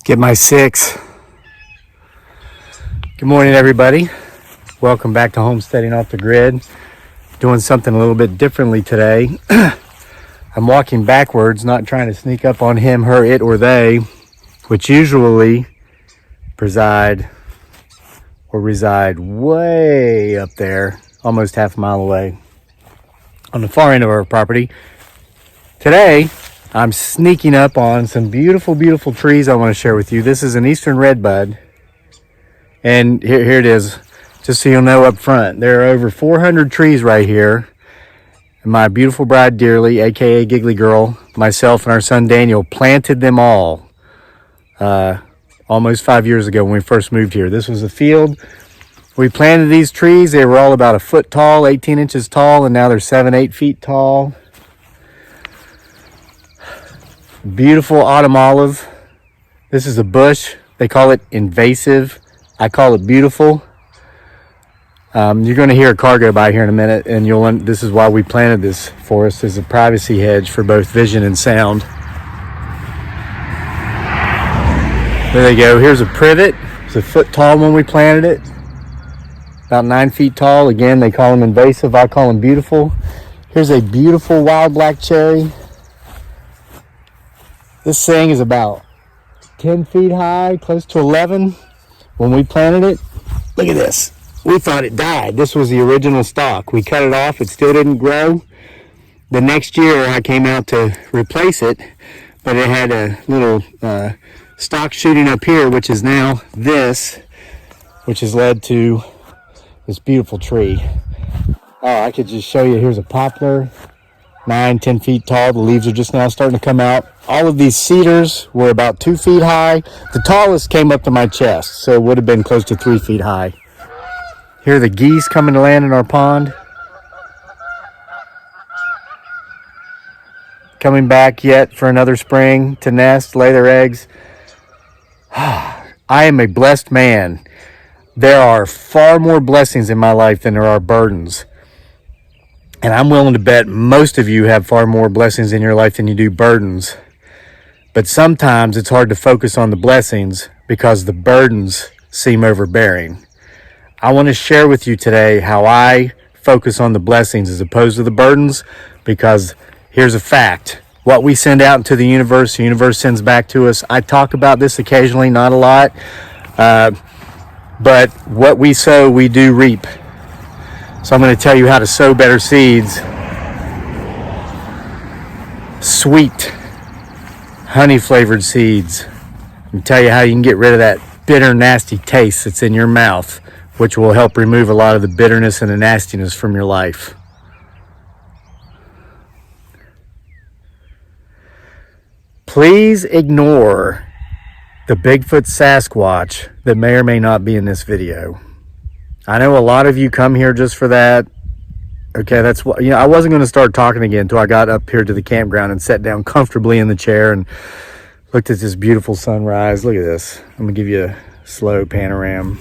Get my six. Good morning, everybody. Welcome back to Homesteading Off the Grid. Doing something a little bit differently today. I'm walking backwards, not trying to sneak up on him, her, it, or they, which usually reside way up there, almost half a mile away on the far end of our property. Today, I'm sneaking up on some beautiful, beautiful trees I want to share with you. This is an eastern redbud. And here it is, just so you'll know up front. There are over 400 trees right here. And my beautiful bride, Dearly, aka Giggly Girl, myself, and our son Daniel planted them all almost 5 years ago when we first moved here. This was a field. We planted these trees. They were all about a foot tall, 18 inches tall, and now they're 7-8 feet tall. Beautiful autumn olive. This is a bush. They call it invasive. I call it beautiful. You're going to hear a car go by here in a minute, and this is why we planted this forest as a privacy hedge for both vision and sound. There they go. Here's a privet. It's a foot tall when we planted it. About 9 feet tall. Again, they call them invasive. I call them beautiful. Here's a beautiful wild black cherry. This thing is about 10 feet high, close to 11. When we planted it, look at this. We thought it died. This was the original stock. We cut it off. It still didn't grow. The next year, I came out to replace it, but it had a little stalk shooting up here, which is now this, which has led to this beautiful tree. Oh, I could just show you. Here's a poplar, 9-10 feet tall. The leaves are just now starting to come out. All of these cedars were about 2 feet high. The tallest came up to my chest, so it would have been close to 3 feet high. Here are the geese coming to land in our pond. Coming back yet for another spring to nest, lay their eggs. I am a blessed man. There are far more blessings in my life than there are burdens. And I'm willing to bet most of you have far more blessings in your life than you do burdens. But sometimes it's hard to focus on the blessings because the burdens seem overbearing. I want to share with you today how I focus on the blessings as opposed to the burdens, because here's a fact. What we send out into the universe sends back to us. I talk about this occasionally, not a lot. But what we sow, we do reap. So I'm going to tell you how to sow better seeds. Sweet, honey-flavored seeds. And tell you how you can get rid of that bitter, nasty taste that's in your mouth, which will help remove a lot of the bitterness and the nastiness from your life. Please ignore the Bigfoot Sasquatch that may or may not be in this video. I know a lot of you come here just for that. Okay, that's what, I wasn't going to start talking again until I got up here to the campground and sat down comfortably in the chair and looked at this beautiful sunrise. Look at this. I'm going to give you a slow panorama.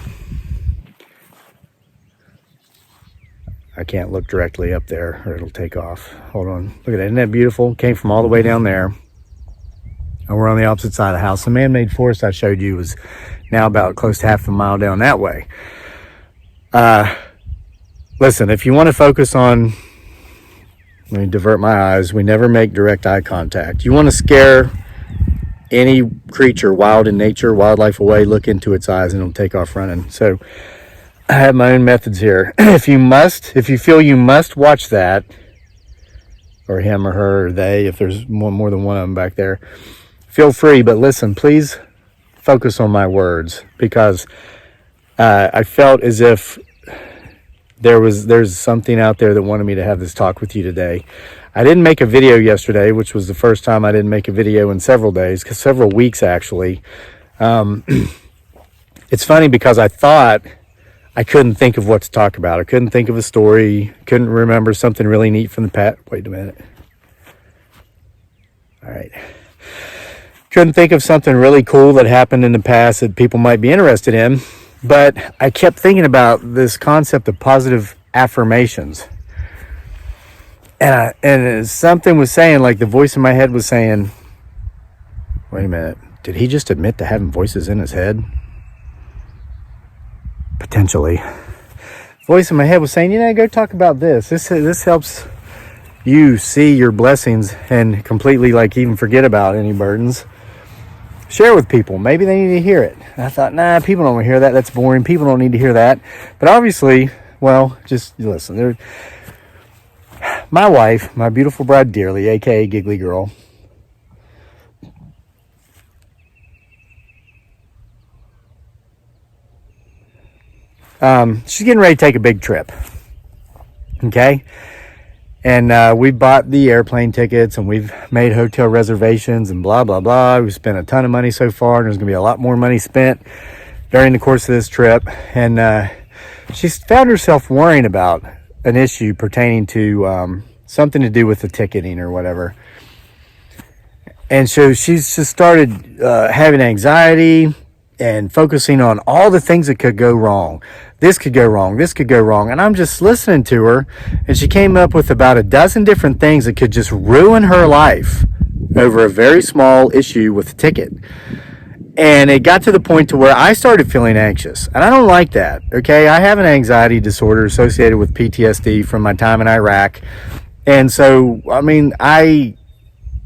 I can't look directly up there or it'll take off. Hold on. Look at that. Isn't that beautiful? Came from all the way down there. And we're on the opposite side of the house. The man-made forest I showed you was now about close to half a mile down that way. Listen, if you want to focus on, let me divert my eyes. We never make direct eye contact. You want to scare any creature, wild in nature, wildlife away, look into its eyes and it'll take off running. So I have my own methods here. If you feel you must watch that, or him or her or they, if there's more than one of them back there, feel free. But listen, please focus on my words, because I felt as if there's something out there that wanted me to have this talk with you today. I didn't make a video yesterday, which was the first time I didn't make a video in several days, several weeks actually. It's funny because I thought I couldn't think of what to talk about. I couldn't think of a story, couldn't remember something really neat from the past. Wait a minute. All right. Couldn't think of something really cool that happened in the past that people might be interested in. But I kept thinking about this concept of positive affirmations. And something was saying, like the voice in my head was saying, wait a minute, did he just admit to having voices in his head? Potentially. Voice in my head was saying, go talk about this. This helps you see your blessings and completely even forget about any burdens. Share with people. Maybe they need to hear it. And I thought, nah, people don't want to hear that. That's boring. People don't need to hear that. But obviously, well, just listen. My wife, my beautiful bride dearly, aka Giggly Girl, she's getting ready to take a big trip. Okay? And we bought the airplane tickets and we've made hotel reservations and blah, blah, blah. We've spent a ton of money so far, and there's going to be a lot more money spent during the course of this trip. And she's found herself worrying about an issue pertaining to something to do with the ticketing or whatever. And so she's just started having anxiety and focusing on all the things that could go wrong. This could go wrong. This could go wrong. And I'm just listening to her, and she came up with about a dozen different things that could just ruin her life over a very small issue with the ticket. And it got to the point to where I started feeling anxious. And I don't like that, okay? I have an anxiety disorder associated with PTSD from my time in Iraq. And so,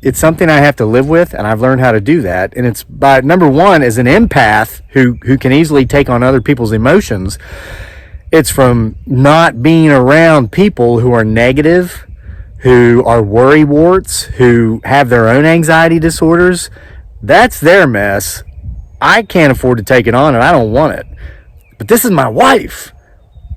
it's something I have to live with, and I've learned how to do that. And it's by, number one, as an empath who can easily take on other people's emotions, it's from not being around people who are negative, who are worrywarts, who have their own anxiety disorders. That's their mess. I can't afford to take it on, and I don't want it. But this is my wife.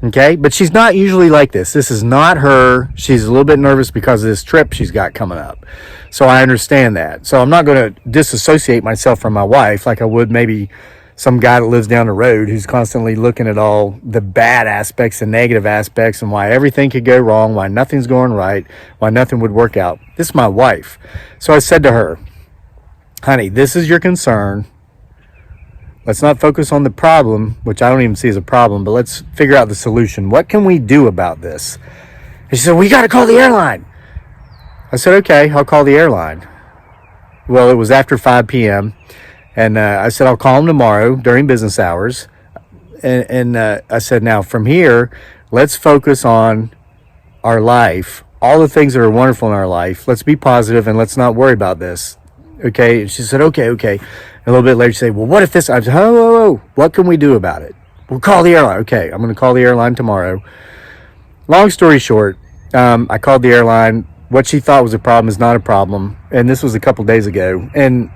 Okay, but she's not usually like this. This is not her. She's a little bit nervous because of this trip she's got coming up. So I understand that. So I'm not going to disassociate myself from my wife like I would maybe some guy that lives down the road who's constantly looking at all the bad aspects and negative aspects and why everything could go wrong, why nothing's going right, why nothing would work out. This is my wife. So I said to her, honey, this is your concern. Let's not focus on the problem, which I don't even see as a problem, but let's figure out the solution. What can we do about this? And she said, we got to call the airline. I said, okay, I'll call the airline. Well, it was after 5 p.m. And I said, I'll call them tomorrow during business hours. And I said, now from here, let's focus on our life, all the things that are wonderful in our life. Let's be positive and let's not worry about this. Okay. And she said, okay. A little bit later, she said, well, what if this? I said, oh, what can we do about it? We'll call the airline. Okay, I'm going to call the airline tomorrow. Long story short, I called the airline. What she thought was a problem is not a problem. And this was a couple days ago. And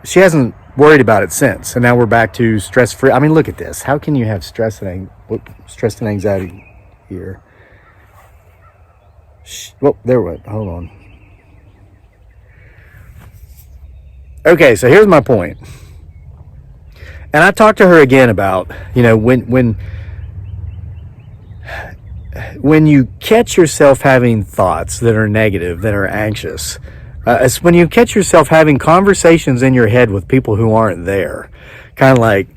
she hasn't worried about it since. And now we're back to stress-free. I mean, look at this. How can you have stress and anxiety here? Well, there we went. Hold on. Okay, so here's my point. And I talked to her again about, when you catch yourself having thoughts that are negative, that are anxious, it's when you catch yourself having conversations in your head with people who aren't there, kind of like,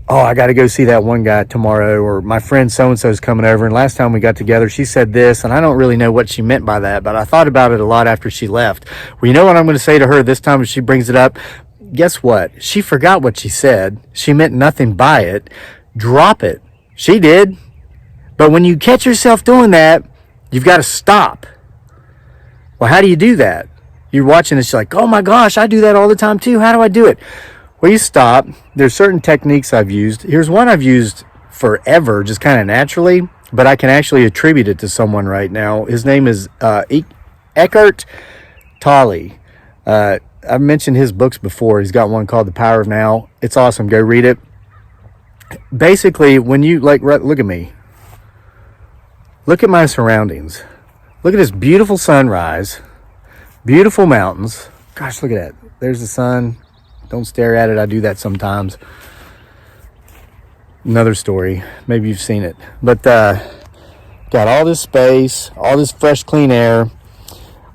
oh, I got to go see that one guy tomorrow, or my friend so-and-so is coming over, and last time we got together, she said this, and I don't really know what she meant by that, but I thought about it a lot after she left. Well, you know what I'm going to say to her this time if she brings it up? Guess what? She forgot what she said. She meant nothing by it. Drop it. She did. But when you catch yourself doing that, you've got to stop. Well, how do you do that? You're watching this, you're like, oh my gosh, I do that all the time too. How do I do it? Well, you stop. There's certain techniques I've used. Here's one I've used forever, just kind of naturally, but I can actually attribute it to someone right now. His name is Eckhart Tolle. I've mentioned his books before. He's got one called The Power of Now. It's awesome. Go read it. Basically, when you, look at me. Look at my surroundings. Look at this beautiful sunrise. Beautiful mountains. Gosh, look at that. There's the sun. Don't stare at it. I do that sometimes. Another story. Maybe you've seen it. But got all this space, all this fresh, clean air.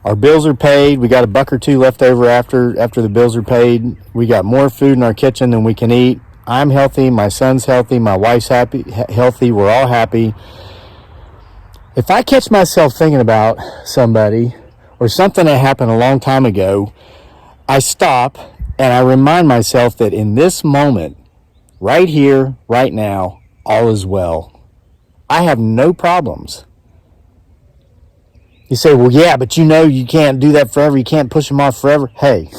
Our bills are paid. We got $1 or $2 left over after the bills are paid. We got more food in our kitchen than we can eat. I'm healthy. My son's healthy. My wife's healthy. We're all happy. If I catch myself thinking about somebody or something that happened a long time ago, I stop And I remind myself that in this moment, right here, right now, all is well. I have no problems. You say, well, yeah, but you can't do that forever. You can't push them off forever. Hey,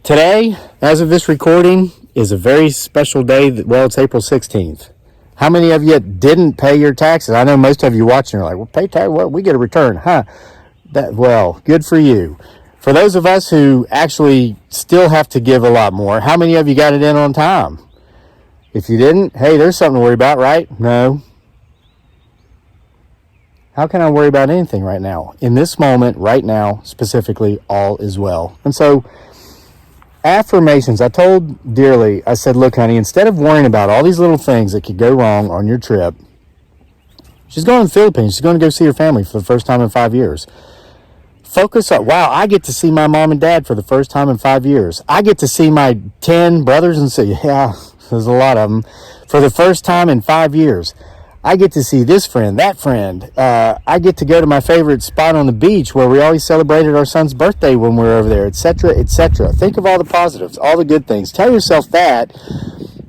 today, as of this recording, is a very special day. It's April 16th. How many of you didn't pay your taxes? I know most of you watching are like, well, pay tax, well, we get a return, huh? Good for you. For those of us who actually still have to give a lot more, how many of you got it in on time? If you didn't, hey, there's something to worry about, right? No. How can I worry about anything right now? In this moment, right now, specifically, all is well. And so, affirmations. I told Dearly, I said, look, honey, instead of worrying about all these little things that could go wrong on your trip, she's going to the Philippines. She's going to go see her family for the first time in 5 years. Focus on, wow, I get to see my mom and dad for the first time in 5 years. I get to see my 10 brothers and sisters. Yeah, there's a lot of them. For the first time in 5 years. I get to see this friend, that friend. I get to go to my favorite spot on the beach where we always celebrated our son's birthday when we were over there, etc., etc. Think of all the positives, all the good things. Tell yourself that,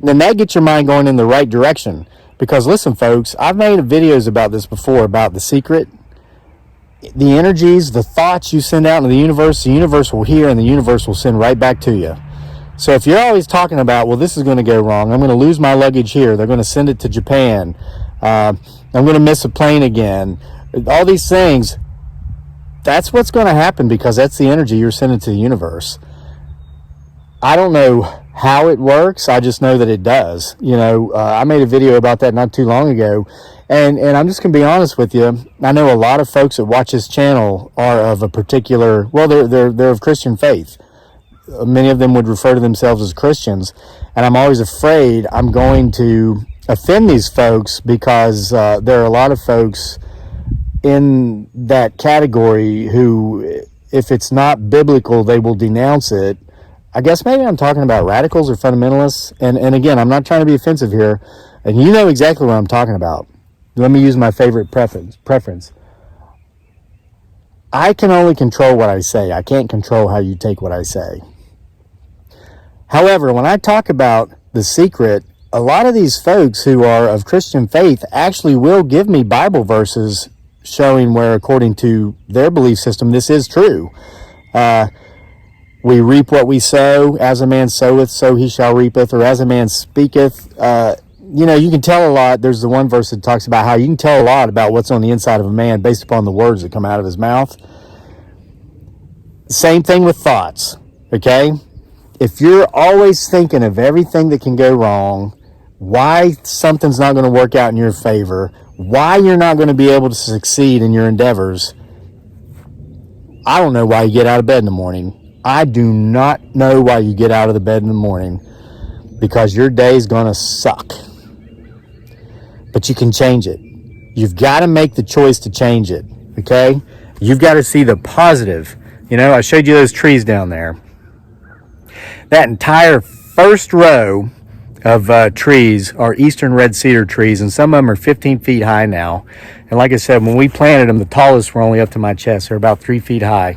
then that gets your mind going in the right direction. Because listen, folks, I've made videos about this before, about the secret. The energies, the thoughts you send out into the universe will hear, and the universe will send right back to you. So if you're always talking about, well, this is going to go wrong, I'm going to lose my luggage here, they're going to send it to Japan, I'm going to miss a plane again, all these things, that's what's going to happen, because that's the energy you're sending to the universe. I don't know how it works, I just know that it does. I made a video about that not too long ago, and I'm just going to be honest with you. I know a lot of folks that watch this channel are of a particular, well, they're of Christian faith. Many of them would refer to themselves as Christians, and I'm always afraid I'm going to offend these folks, because there are a lot of folks in that category who, if it's not biblical, they will denounce it. I guess maybe I'm talking about radicals or fundamentalists, and again, I'm not trying to be offensive here, and you know exactly what I'm talking about. Let me use my favorite preference. I can only control what I say. I can't control how you take what I say. However, when I talk about the secret, a lot of these folks who are of Christian faith actually will give me Bible verses showing where, according to their belief system, this is true. We reap what we sow. As a man soweth, so he shall reapeth. Or as a man speaketh. You can tell a lot. There's the one verse that talks about how you can tell a lot about what's on the inside of a man based upon the words that come out of his mouth. Same thing with thoughts, okay? If you're always thinking of everything that can go wrong, why something's not going to work out in your favor, why you're not going to be able to succeed in your endeavors, I don't know why you get out of bed in the morning. I do not know why you get out of the bed in the morning, because your day's going to suck. But you can change it. You've got to make the choice to change it, okay? You've got to see the positive. I showed you those trees down there. That entire first row of trees are eastern red cedar trees, and some of them are 15 feet high now. And like I said, when we planted them, the tallest were only up to my chest. They're about 3 feet high.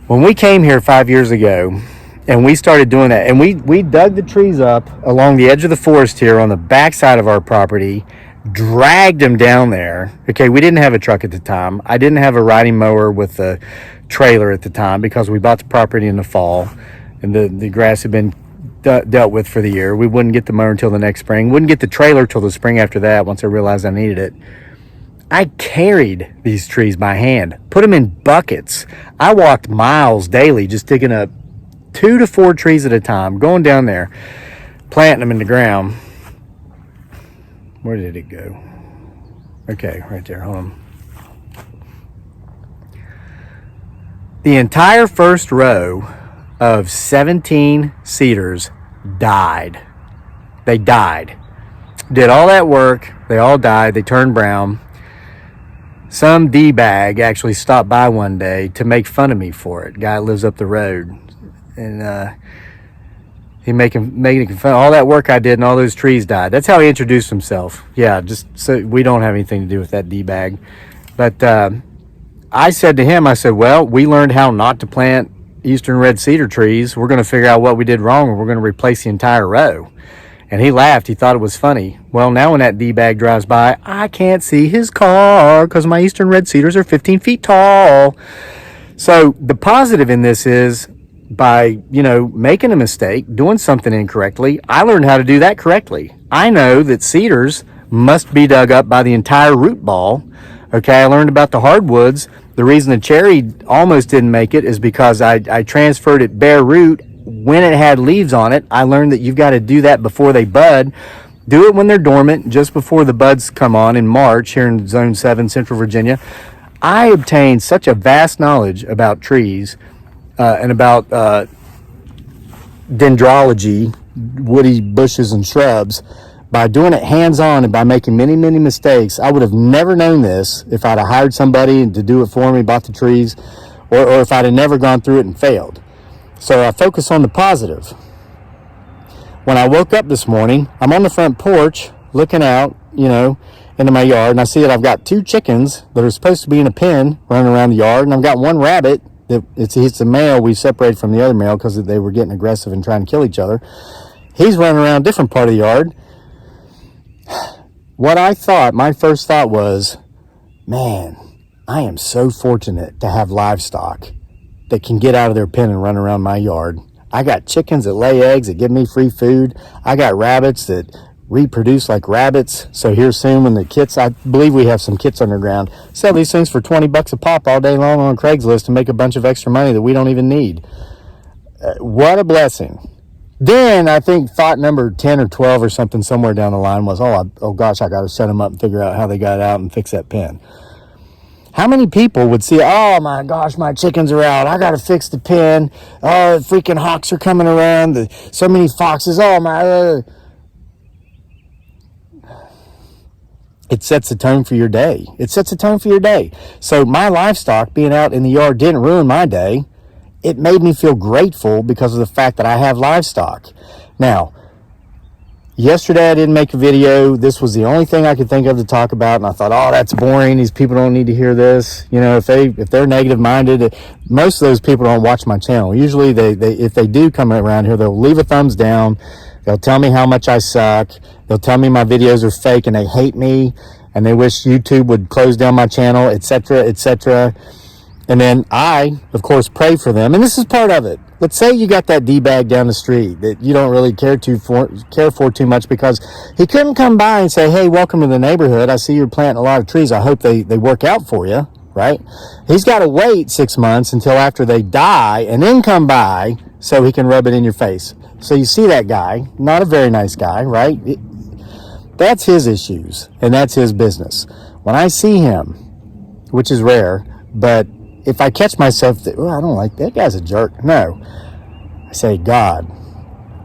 When we came here 5 years ago, and we started doing that, and we dug the trees up along the edge of the forest here on the back side of our property, dragged them down there. Okay, we didn't have a truck at the time. I didn't have a riding mower with a trailer at the time, because we bought the property in the fall, and the grass had been dealt with for the year. We wouldn't get the mower until the next spring. Wouldn't get the trailer till the spring after that, once I realized I needed it. I carried these trees by hand, put them in buckets. I walked miles daily just digging up 2 to 4 trees at a time, going down there, planting them in the ground. Where did it go? Okay, right there, hold on. The entire first row of 17 cedars died. They died. Did all that work. They all died. They turned brown. Some D-bag actually stopped by one day to make fun of me for it. Guy lives up the road. And he making fun of all that work I did, and all those trees died. That's how he introduced himself. Yeah, just so we don't have anything to do with that D-bag. But I said to him, I said, well, we learned how not to plant eastern red cedar trees, we're going to figure out what we did wrong and we're going to replace the entire row. And he laughed. He thought it was funny. Well, now when that D-bag drives by, I can't see his car because my eastern red cedars are 15 feet tall. So the positive in this is by, making a mistake, doing something incorrectly, I learned how to do that correctly. I know that cedars must be dug up by the entire root ball. Okay, I learned about the hardwoods. The reason the cherry almost didn't make it is because I transferred it bare root when it had leaves on it. I learned that you've got to do that before they bud. Do it when they're dormant, just before the buds come on in March here in Zone 7, Central Virginia. I obtained such a vast knowledge about trees and about dendrology, woody bushes and shrubs, by doing it hands-on and by making many, many mistakes. I would have never known this if I'd have hired somebody to do it for me, bought the trees, or if I'd have never gone through it and failed. So I focus on the positive. When I woke up this morning, I'm on the front porch looking out, into my yard, and I see that I've got 2 chickens that are supposed to be in a pen running around the yard, and I've got 1 rabbit that it's a male we separated from the other male because they were getting aggressive and trying to kill each other. He's running around a different part of the yard. My first thought was, man, I am so fortunate to have livestock that can get out of their pen and run around my yard. I got chickens that lay eggs that give me free food. I got rabbits that reproduce like rabbits. So here soon when the kits, I believe we have some kits underground, sell these things for $20 a pop all day long on Craigslist and make a bunch of extra money that we don't even need. What a blessing. Then I think thought number 10 or 12 or something somewhere down the line was, oh gosh, I got to set them up and figure out how they got out and fix that pen. How many people would see, oh my gosh, my chickens are out, I got to fix the pen, oh, the freaking hawks are coming around, so many foxes, oh my... It sets a tone for your day. So my livestock being out in the yard didn't ruin my day. It made me feel grateful because of the fact that I have livestock. Now, yesterday I didn't make a video. This was the only thing I could think of to talk about, and I thought, oh, that's boring. These people don't need to hear this. If they're negative minded, most of those people don't watch my channel. Usually they if they do come around here, they'll leave a thumbs down. They'll tell me how much I suck. They'll tell me my videos are fake and they hate me and they wish YouTube would close down my channel, etc., etc. And then I, of course, pray for them. And this is part of it. Let's say you got that D-bag down the street that you don't really care for too much because he couldn't come by and say, hey, welcome to the neighborhood. I see you're planting a lot of trees. I hope they work out for you, right? He's got to wait 6 months until after they die and then come by so he can rub it in your face. So you see that guy, not a very nice guy, right? That's his issues and that's his business. When I see him, which is rare, but if I catch myself that, I don't like that guy's a jerk. No, I say, God,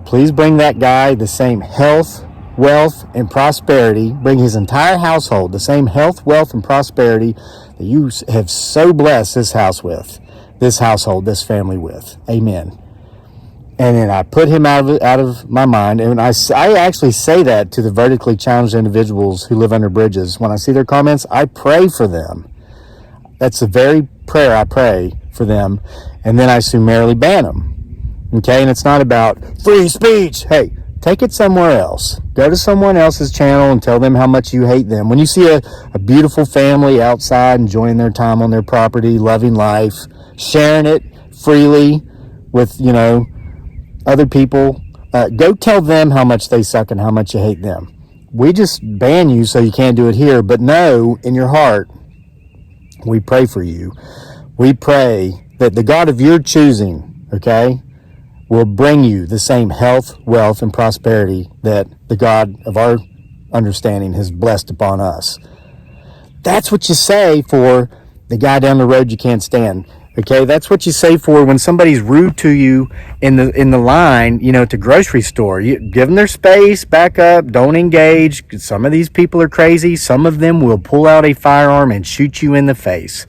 please bring that guy the same health, wealth, and prosperity. Bring his entire household the same health, wealth, and prosperity that you have so blessed this household, this family with. Amen. And then I put him out of my mind. And I actually say that to the vertically challenged individuals who live under bridges. When I see their comments, I pray for them. That's the very prayer I pray for them. And then I summarily ban them. Okay? And it's not about free speech. Hey, take it somewhere else. Go to someone else's channel and tell them how much you hate them. When you see a beautiful family outside enjoying their time on their property, loving life, sharing it freely with, other people, go tell them how much they suck and how much you hate them. We just ban you so you can't do it here, but know in your heart, we pray for you. We pray that the God of your choosing, okay, will bring you the same health, wealth, and prosperity that the God of our understanding has blessed upon us. That's what you say for the guy down the road you can't stand. Okay, that's what you say for when somebody's rude to you in the line, at the grocery store. You give them their space, back up, don't engage. Some of these people are crazy. Some of them will pull out a firearm and shoot you in the face.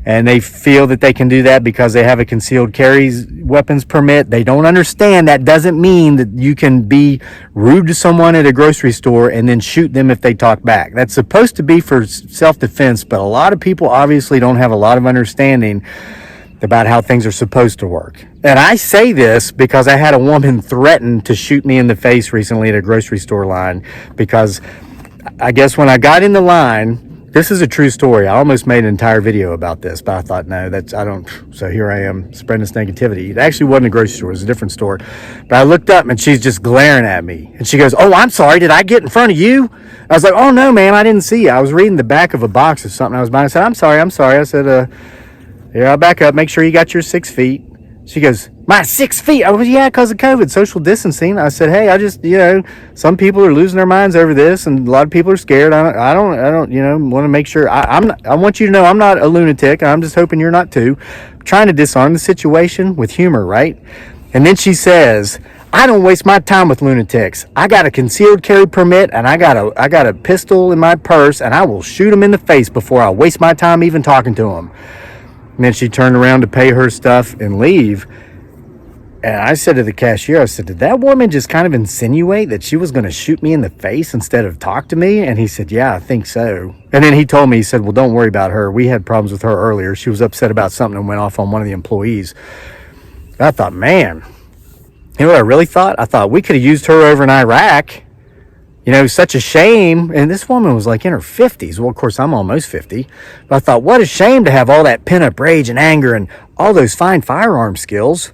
And they feel that they can do that because they have a concealed carry weapons permit. They don't understand that doesn't mean that you can be rude to someone at a grocery store and then shoot them if they talk back. That's supposed to be for self-defense, but a lot of people obviously don't have a lot of understanding about how things are supposed to work. And I say this because I had a woman threaten to shoot me in the face recently at a grocery store line, because I guess when I got in the line, this is a true story. I almost made an entire video about this, but I thought, no, so here I am spreading this negativity. It actually wasn't a grocery store, it was a different store. But I looked up and she's just glaring at me. And she goes, "Oh, I'm sorry, did I get in front of you?" I was like, "Oh no, ma'am, I didn't see you. I was reading the back of a box or something I was buying." I said, I'm sorry. I said, "Here, I'll back up, make sure you got your 6 feet." She goes, "My 6 feet?" I was, "Yeah, because of COVID, social distancing." I said, "Hey, I just, some people are losing their minds over this, and a lot of people are scared. I don't, want to make sure. I want you to know I'm not a lunatic. I'm just hoping you're not too." I'm trying to disarm the situation with humor, right? And then she says, "I don't waste my time with lunatics. I got a concealed carry permit, and I got a pistol in my purse, and I will shoot them in the face before I waste my time even talking to them." And then she turned around to pay her stuff and leave. And I said to the cashier, I said, "Did that woman just kind of insinuate that she was going to shoot me in the face instead of talk to me?" And he said, "Yeah, I think so." And then he told me, he said, "Well, don't worry about her. We had problems with her earlier. She was upset about something and went off on one of the employees." And I thought, man, you know what I really thought? I thought we could have used her over in Iraq. Such a shame. And this woman was like in her 50s. Well, of course, I'm almost 50. But I thought, what a shame to have all that pent-up rage and anger and all those fine firearm skills.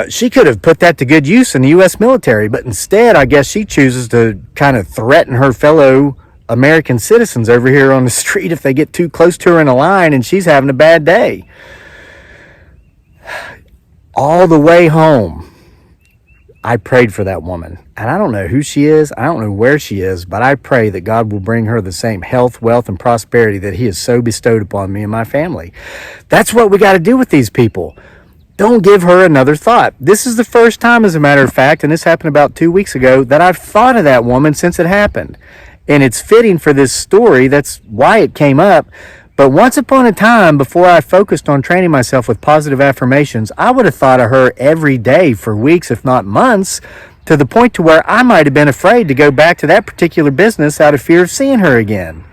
She could have put that to good use in the U.S. military. But instead, I guess she chooses to kind of threaten her fellow American citizens over here on the street if they get too close to her in a line and she's having a bad day. All the way home, I prayed for that woman. And I don't know who she is. I don't know where she is, but I pray that God will bring her the same health, wealth, and prosperity that he has so bestowed upon me and my family. That's what we got to do with these people. Don't give her another thought. This is the first time, as a matter of fact, and this happened about 2 weeks ago, that I've thought of that woman since it happened. And it's fitting for this story. That's why it came up. But once upon a time, before I focused on training myself with positive affirmations, I would have thought of her every day for weeks, if not months, to the point to where I might have been afraid to go back to that particular business out of fear of seeing her again.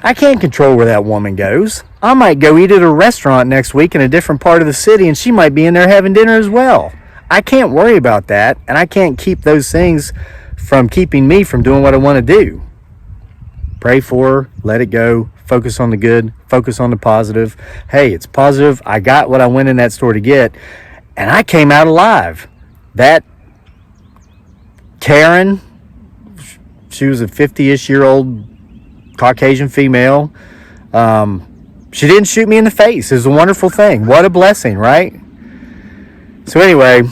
I can't control where that woman goes. I might go eat at a restaurant next week in a different part of the city, and she might be in there having dinner as well. I can't worry about that, and I can't keep those things from keeping me from doing what I want to do. Pray for her, let it go, focus on the good, focus on the positive. Hey, it's positive. I got what I went in that store to get, and I came out alive. That Karen, she was a 50-ish-year-old Caucasian female. She didn't shoot me in the face. It was a wonderful thing. What a blessing, right? So anyway,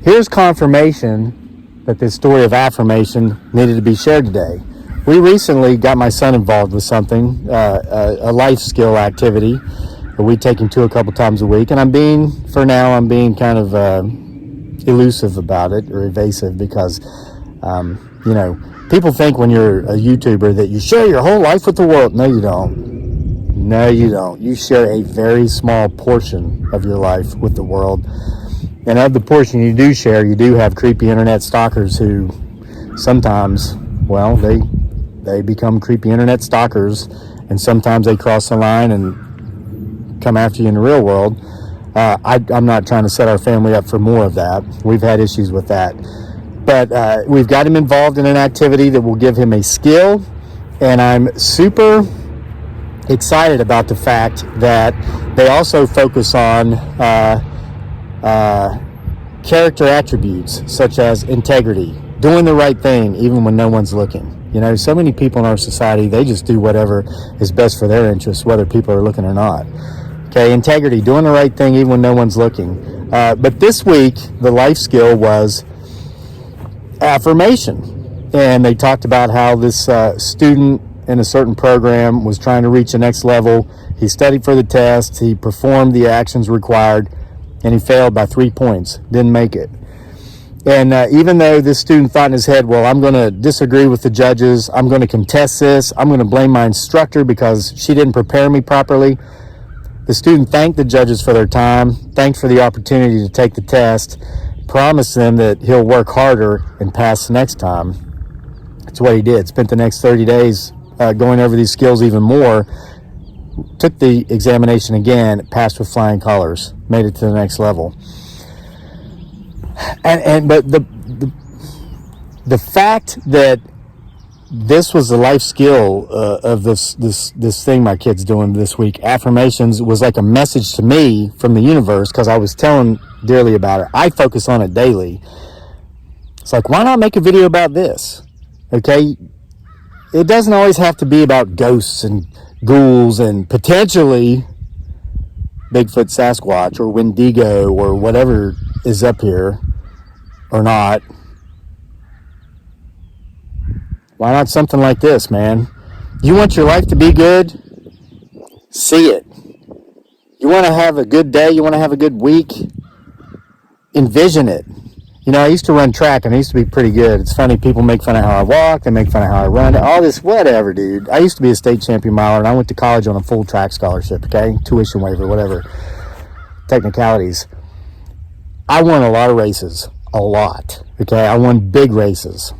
here's confirmation that this story of affirmation needed to be shared today. We recently got my son involved with something, a life skill activity that we take him to a couple times a week. And I'm being kind of elusive about it, or evasive, because, people think when you're a YouTuber that you share your whole life with the world. No, you don't. No, you don't. You share a very small portion of your life with the world. And of the portion you do share, you do have creepy internet stalkers who sometimes, well, they become creepy internet stalkers, and sometimes they cross the line and come after you in the real world. I'm not trying to set our family up for more of that. We've had issues with that. But we've got him involved in an activity that will give him a skill, and I'm super excited about the fact that they also focus on character attributes such as integrity, doing the right thing even when no one's looking. So many people in our society, they just do whatever is best for their interests, whether people are looking or not. Okay, integrity, doing the right thing even when no one's looking. But this week, the life skill was affirmation. And they talked about how this student in a certain program was trying to reach the next level. He studied for the test, he performed the actions required, and he failed by 3 points, didn't make it. And even though this student thought in his head, well, I'm going to disagree with the judges, I'm going to contest this, I'm going to blame my instructor because she didn't prepare me properly, the student thanked the judges for their time, thanked for the opportunity to take the test, promised them that he'll work harder and pass next time. That's what he did. Spent the next 30 days going over these skills even more, took the examination again, passed with flying colors, made it to the next level. But the fact that this was the life skill of this thing my kid's doing this week, affirmations, was like a message to me from the universe, because I was telling dearly about it. I focus on it daily. It's like, why not make a video about this? Okay, it doesn't always have to be about ghosts and ghouls and potentially Bigfoot Sasquatch or Wendigo or whatever is up here or not. Why not something like this, man? You want your life to be good? See it. You want to have a good day? You want to have a good week? Envision it. You know, I used to run track and I used to be pretty good. It's funny, people make fun of how I walk, they make fun of how I run, all this, whatever, dude. I used to be a state champion miler, and I went to college on a full track scholarship, okay? Tuition waiver, whatever. Technicalities. I won a lot of races. A lot, okay? I won big races.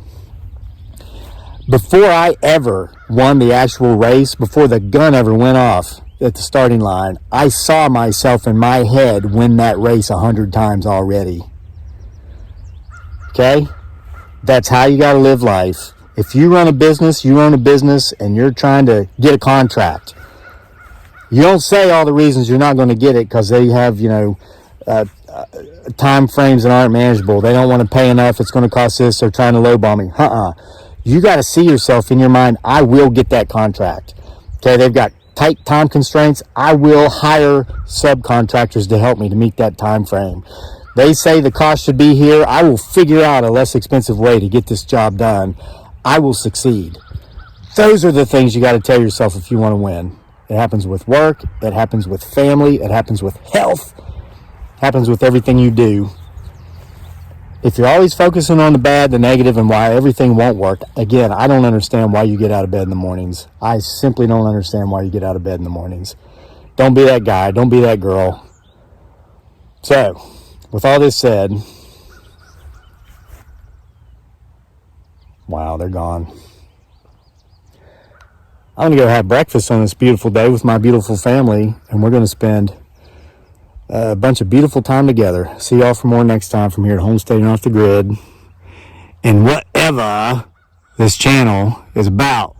Before I ever won the actual race, before the gun ever went off at the starting line, I saw myself in my head win that race 100 times already. Okay? That's how you got to live life. If you run a business, and you're trying to get a contract. You don't say all the reasons you're not going to get it because they have, time frames that aren't manageable. They don't want to pay enough. It's going to cost this. They're trying to lowball me. You got to see yourself in your mind, I will get that contract. Okay? They've got tight time constraints. I will hire subcontractors to help me to meet that time frame. They say the cost should be here. I will figure out a less expensive way to get this job done. I will succeed. Those are the things you got to tell yourself if you want to win. It happens with work. It happens with family. It happens with health. It happens with everything you do. If you're always focusing on the bad, the negative, and why everything won't work, again, I don't understand why you get out of bed in the mornings. I simply don't understand why you get out of bed in the mornings. Don't be that guy. Don't be that girl. So, with all this said, wow, they're gone. I'm going to go have breakfast on this beautiful day with my beautiful family, and we're going to spend a bunch of beautiful time together. See y'all for more next time from here at Homesteading Off the Grid, and whatever this channel is about.